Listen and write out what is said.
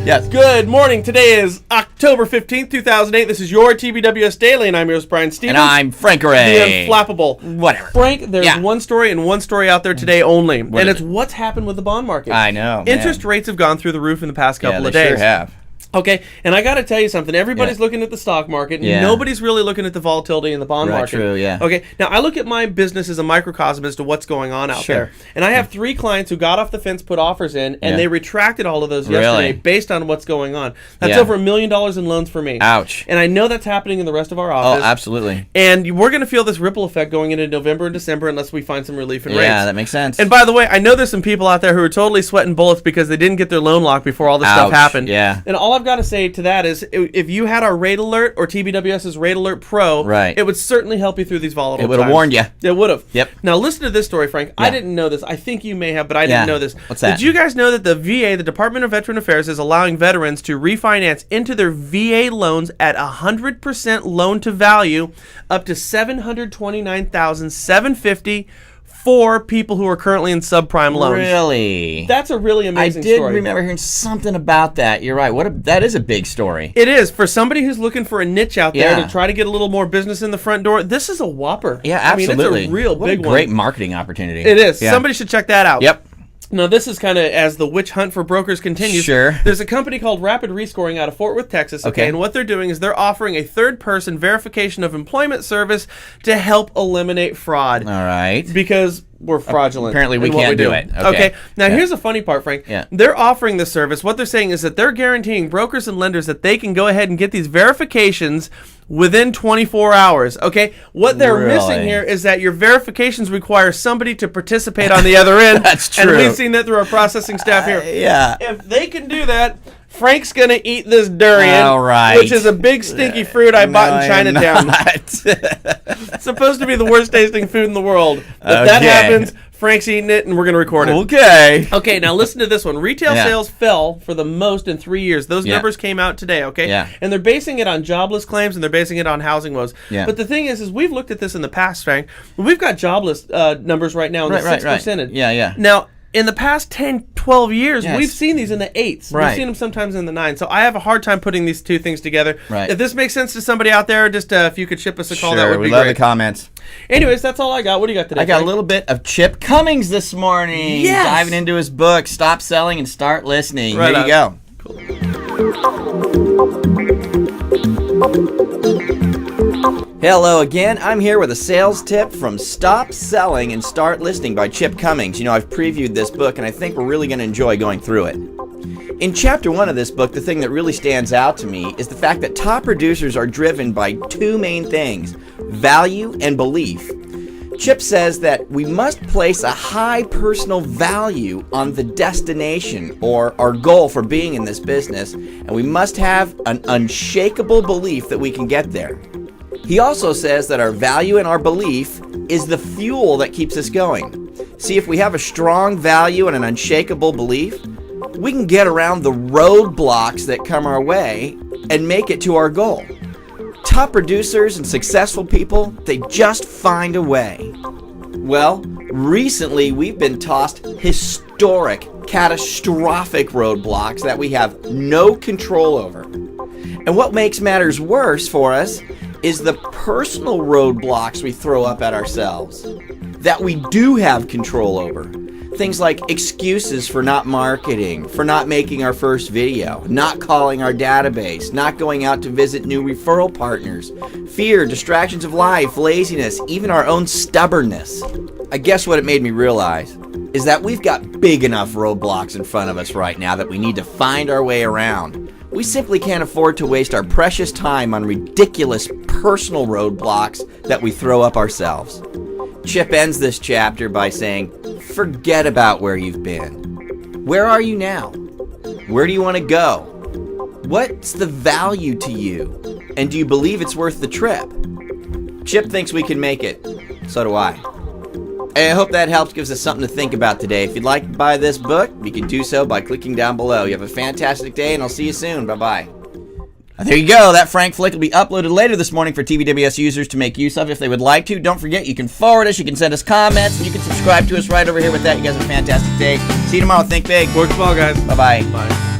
Yes. Good morning. Today is October 15th, 2008. This is your TBWS Daily, and I'm your host, Brian Stevens. And I'm Frank Ray. The Unflappable. Whatever. Frank, there's one story and one story out there today only, and it's what's happened with the bond market. I know, man. Interest rates have gone through the roof in the past couple of days. Sure have. Okay, and I got to tell you something. Everybody's looking at the stock market. Yeah. Nobody's really looking at the volatility in the bond market. True, yeah. Okay, now I look at my business as a microcosm as to what's going on out there. And I have 3 clients who got off the fence, put offers in, and they retracted all of those yesterday based on what's going on. That's over $1 million in loans for me. Ouch. And I know that's happening in the rest of our office. Oh, absolutely. And we're going to feel this ripple effect going into November and December unless we find some relief in rates. Yeah, that makes sense. And by the way, I know there's some people out there who are totally sweating bullets because they didn't get their loan locked before all this stuff happened. Yeah. And all I've got to say to that is if you had our Rate Alert or TBWS's Rate Alert Pro, it would certainly help you through these volatile times. It would have warned you. It would have. Yep. Now listen to this story, Frank. I didn't know this. I think you may have, but I didn't know this. What's that? Did you guys know that the VA, the Department of Veteran Affairs, is allowing veterans to refinance into their VA loans at 100% loan to value up to $729,750 for people who are currently in subprime loans? Really? That's a really amazing story. I did remember hearing something about that. You're right. That is a big story. It is. For somebody who's looking for a niche out there to try to get a little more business in the front door, this is a whopper. Yeah, absolutely. I mean, it's a real big one. Great marketing opportunity. It is. Yeah. Somebody should check that out. Yep. Now, this is kind of as the witch hunt for brokers continues. Sure. There's a company called Rapid Rescoring out of Fort Worth, Texas. Okay. And what they're doing is they're offering a third-person verification of employment service to help eliminate fraud. All right. Because we're fraudulent. Apparently we can't do it. Okay. Now, here's the funny part, Frank. Yeah. They're offering this service. What they're saying is that they're guaranteeing brokers and lenders that they can go ahead and get these verifications within 24 hours. Okay. What they're missing here is that your verifications require somebody to participate on the other end. That's true. And we've seen that through our processing staff here. Yeah. If they can do that, Frank's going to eat this durian, all right, which is a big stinky fruit I bought in Chinatown. It's supposed to be the worst tasting food in the world. But that happens. Frank's eating it, and we're going to record it. Okay. Okay, now listen to this one. Retail sales fell for the most in 3 years. Those numbers came out today, okay? Yeah. And they're basing it on jobless claims, and they're basing it on housing woes. Yeah. But the thing is we've looked at this in the past, Frank. We've got jobless numbers right now in the 6%. Yeah, yeah. Now, in the past 10, 12 years, we've seen these in the 8s. Right. We've seen them sometimes in the 9s. So I have a hard time putting these two things together. Right. If this makes sense to somebody out there, just if you could ship us a call, that would be we love great. the comments. Anyways, that's all I got. What do you got today? I got Frank? a little bit of Chip Cummings this morning. Yes. Diving into his book, Stop Selling and Start Listening. Right Here you go. Cool. Hello again. I'm here with a sales tip from Stop Selling and Start Listening by Chip Cummings. You know, I've previewed this book, and I think we're really going to enjoy going through it. In Chapter 1 of this book, the thing that really stands out to me is the fact that top producers are driven by 2 main things, value and belief. Chip says that we must place a high personal value on the destination or our goal for being in this business, and we must have an unshakable belief that we can get there. He also says that our value and our belief is the fuel that keeps us going. See, if we have a strong value and an unshakable belief, we can get around the roadblocks that come our way and make it to our goal. Top producers and successful people, they just find a way. Well, recently we've been tossed historic, catastrophic roadblocks that we have no control over. And what makes matters worse for us is the personal roadblocks we throw up at ourselves that we do have control over. Things like excuses for not marketing, for not making our first video, not calling our database, not going out to visit new referral partners, fear, distractions of life, laziness, even our own stubbornness. I guess what it made me realize is that we've got big enough roadblocks in front of us right now that we need to find our way around. We simply can't afford to waste our precious time on ridiculous personal roadblocks that we throw up ourselves. Chip ends this chapter by saying, forget about where you've been. Where are you now? Where do you want to go? What's the value to you? And do you believe it's worth the trip? Chip thinks we can make it. So do I. I hope that helps, gives us something to think about today. If you'd like to buy this book, you can do so by clicking down below. You have a fantastic day, and I'll see you soon. Bye-bye. There you go. That Frank Flick will be uploaded later this morning for TBWS users to make use of if they would like to. Don't forget, you can forward us, you can send us comments, and you can subscribe to us right over here with that. You guys have a fantastic day. See you tomorrow. Think big. Work small, guys. Bye-bye. Bye.